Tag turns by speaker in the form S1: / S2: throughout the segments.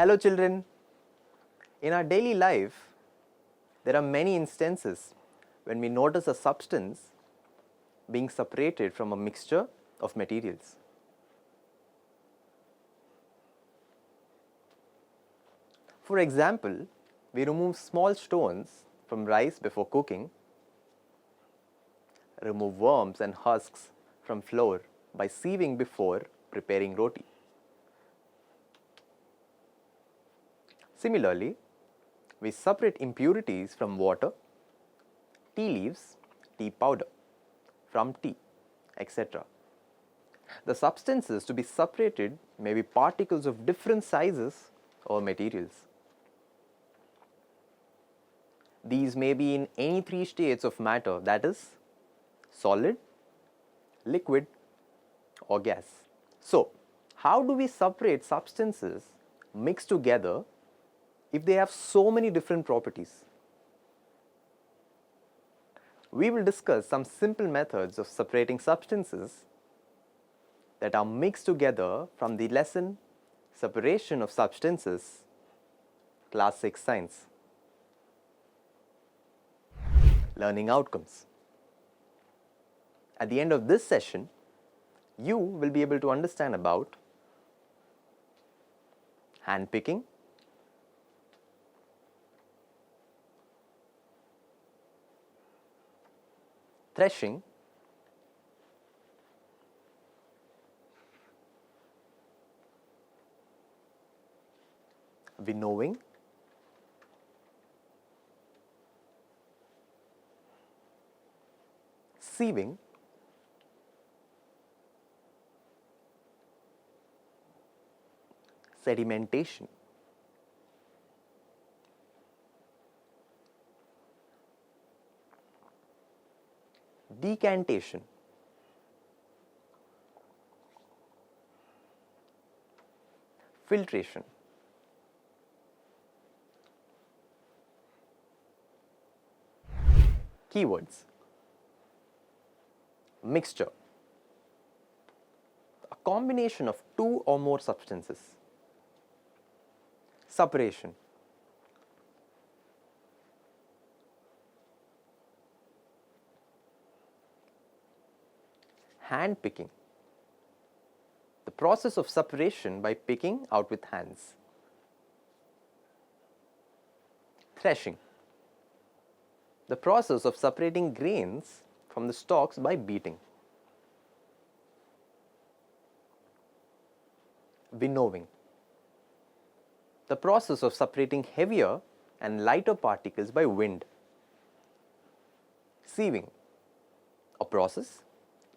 S1: Hello children. In our daily life, there are many instances when we notice a substance being separated from a mixture of materials. For example, we remove small stones from rice before cooking, remove worms and husks from flour by sieving before preparing roti. Similarly, we separate impurities from water, tea leaves, tea powder, from tea, etc. The substances to be separated may be particles of different sizes or materials. These may be in any three states of matter, that is, solid, liquid, or gas. So, how do we separate substances mixed together if they have so many different properties? We will discuss some simple methods of separating substances that are mixed together from the lesson Separation of Substances, Class 6 Science. Learning outcomes. At the end of this session, you will be able to understand about hand picking, threshing, winnowing, sieving, sedimentation, decantation, filtration, keywords: mixture, a combination of two or more substances; separation, hand picking, the process of separation by picking out with hands; threshing, the process of separating grains from the stalks by beating; winnowing, the process of separating heavier and lighter particles by wind; sieving, a process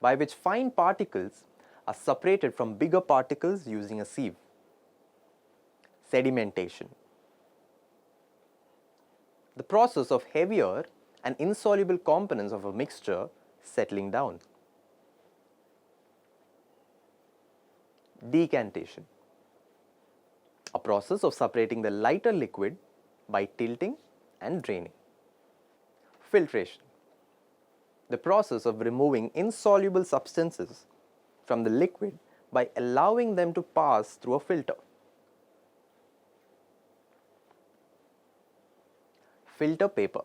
S1: by which fine particles are separated from bigger particles using a sieve; sedimentation, the process of heavier and insoluble components of a mixture settling down; decantation, a process of separating the lighter liquid by tilting and draining; filtration, the process of removing insoluble substances from the liquid by allowing them to pass through a filter; filter paper.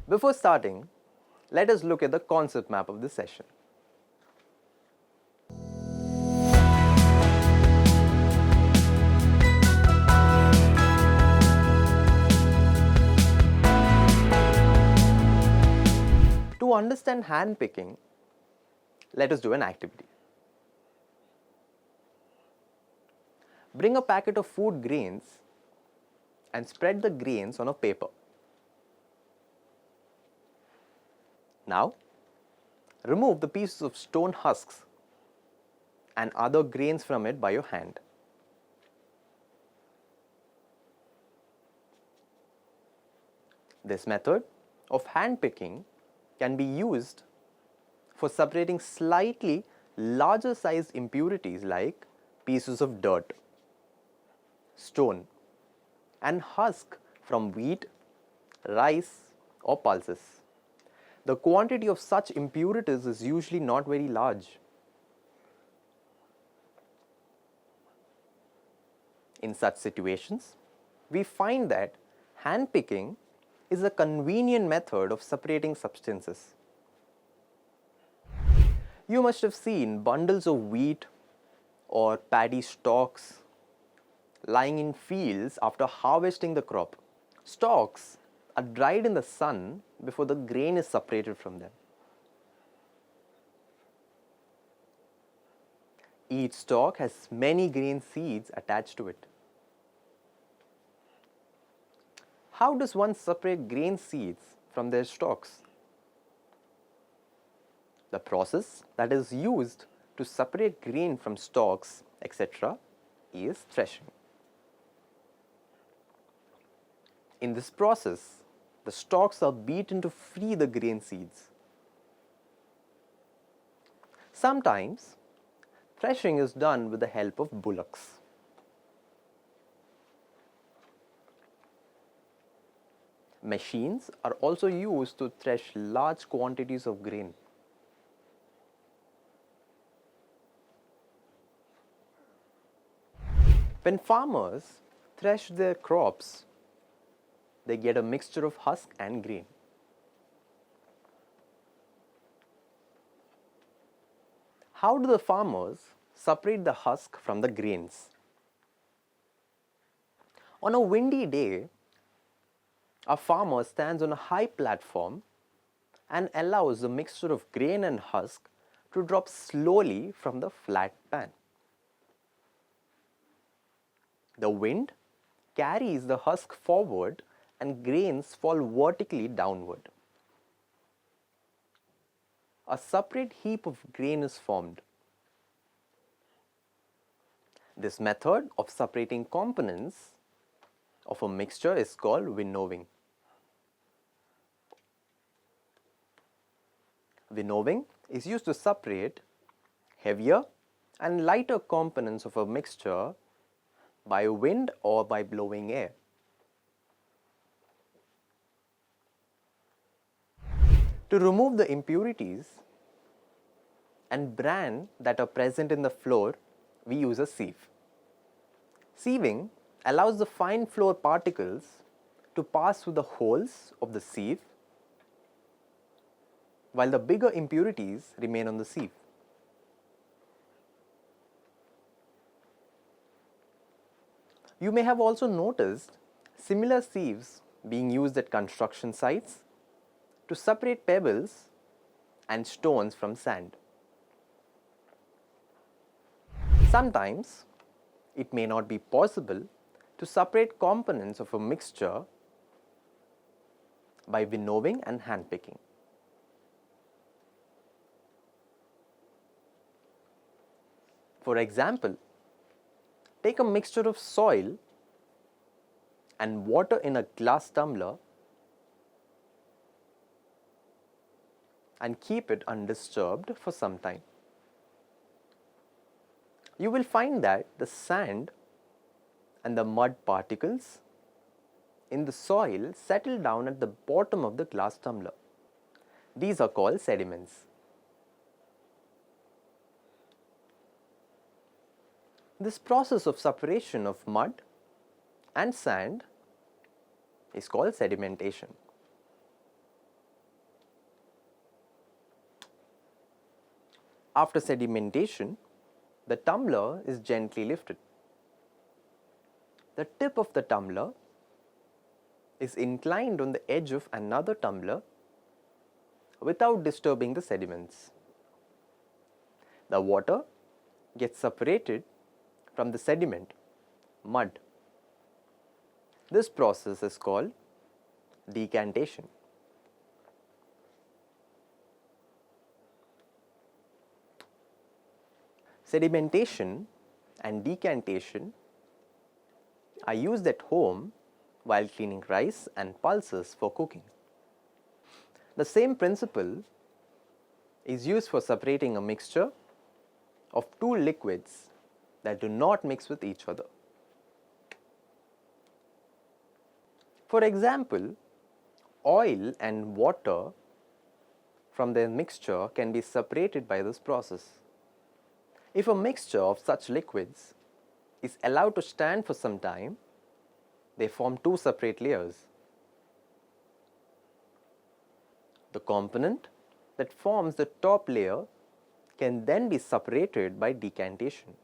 S1: Before starting, let us look at the concept map of this session. To understand hand picking, let us do an activity. Bring a packet of food grains and spread the grains on a paper. Now, remove the pieces of stone husks and other grains from it by your hand. This method of hand picking can be used for separating slightly larger sized impurities like pieces of dirt, stone, and husk from wheat, rice, or pulses. the quantity of such impurities is usually not very large. In such situations, we find that handpicking is a convenient method of separating substances. You must have seen bundles of wheat or paddy stalks lying in fields after harvesting the crop. Stalks are dried in the sun before the grain is separated from them. Each stalk has many grain seeds attached to it. How does one separate grain seeds from their stalks? The process that is used to separate grain from stalks, etc., is threshing. In this process, the stalks are beaten to free the grain seeds. Sometimes, threshing is done with the help of bullocks. Machines are also used to thresh large quantities of grain. When farmers thresh their crops, they get a mixture of husk and grain. How do the farmers separate the husk from the grains? On a windy day, a farmer stands on a high platform and allows the mixture of grain and husk to drop slowly from the flat pan. The wind carries the husk forward and grains fall vertically downward. A separate heap of grain is formed. This method of separating components of a mixture is called winnowing. Winnowing is used to separate heavier and lighter components of a mixture by wind or by blowing air. To remove the impurities and bran that are present in the flour, we use a sieve. Sieving allows the fine flour particles to pass through the holes of the sieve, while the bigger impurities remain on the sieve. You may have also noticed similar sieves being used at construction sites to separate pebbles and stones from sand. Sometimes it may not be possible to separate components of a mixture by winnowing and handpicking. For example, take a mixture of soil and water in a glass tumbler and keep it undisturbed for some time. You will find that the sand and the mud particles in the soil settle down at the bottom of the glass tumbler. These are called sediments. This process of separation of mud and sand is called sedimentation. After sedimentation, the tumbler is gently lifted. The tip of the tumbler is inclined on the edge of another tumbler without disturbing the sediments. The water gets separated from the sediment, mud. This process is called decantation. Sedimentation and decantation are used at home while cleaning rice and pulses for cooking. The same principle is used for separating a mixture of two liquids that do not mix with each other. For example, oil and water from their mixture can be separated by this process. If a mixture of such liquids is allowed to stand for some time, they form two separate layers. The component that forms the top layer can then be separated by decantation.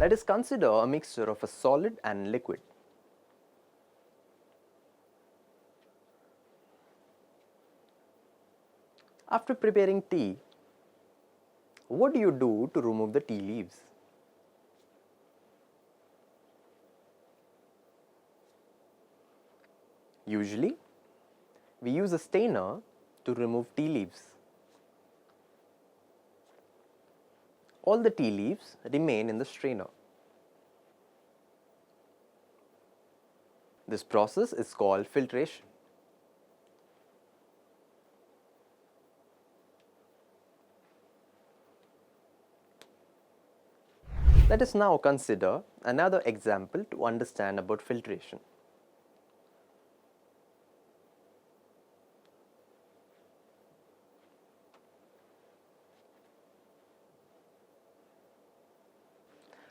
S1: Let us consider a mixture of a solid and liquid. After preparing tea, what do you do to remove the tea leaves? Usually, we use a stainer to remove tea leaves. All the tea leaves remain in the strainer. This process is called filtration. Let us now consider another example to understand about filtration.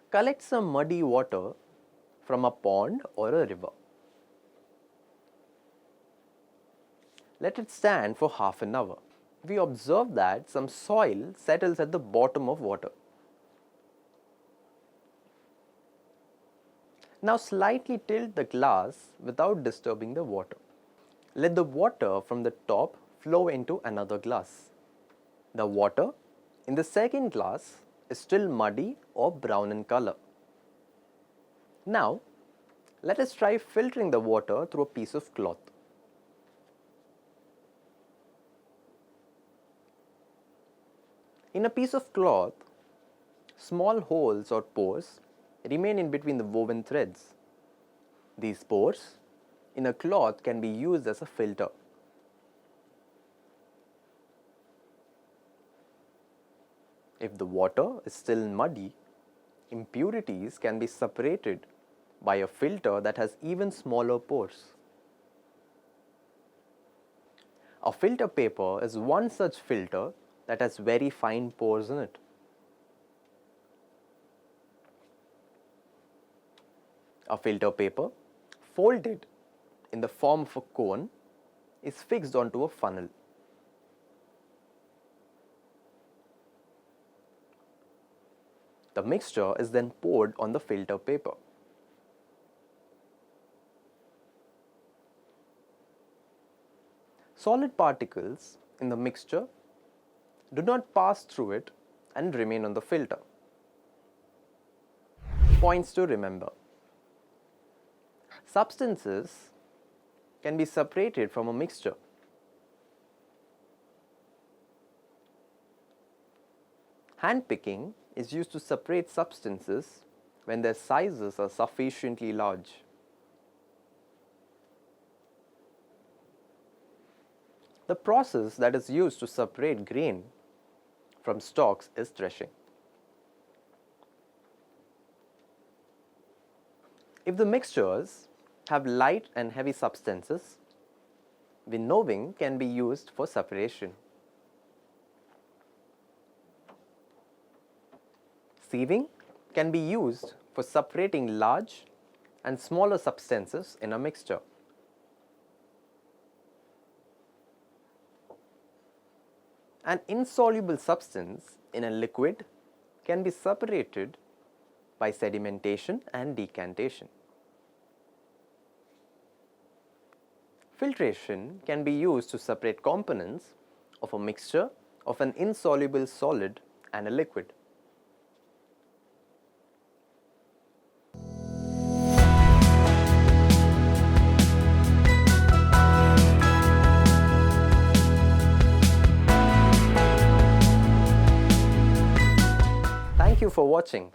S1: Collect some muddy water from a pond or a river. Let it stand for half an hour. We observe that some soil settles at the bottom of water. Now slightly tilt the glass without disturbing the water. Let the water from the top flow into another glass. The water in the second glass is still muddy or brown in color. Now, let us try filtering the water through a piece of cloth. In a piece of cloth, small holes or pores remain in between the woven threads. These pores in a cloth can be used as a filter. If the water is still muddy, impurities can be separated by a filter that has even smaller pores. A filter paper is one such filter that has very fine pores in it. A filter paper, folded in the form of a cone, is fixed onto a funnel. The mixture is then poured on the filter paper. Solid particles in the mixture do not pass through it and remain on the filter. Points to remember. Substances can be separated from a mixture. Handpicking is used to separate substances when their sizes are sufficiently large. The process that is used to separate grain from stalks is threshing. If the mixtures have light and heavy substances, winnowing can be used for separation. Sieving can be used for separating large and smaller substances in a mixture. An insoluble substance in a liquid can be separated by sedimentation and decantation. Filtration can be used to separate components of a mixture of an insoluble solid and a liquid. Thank you for watching.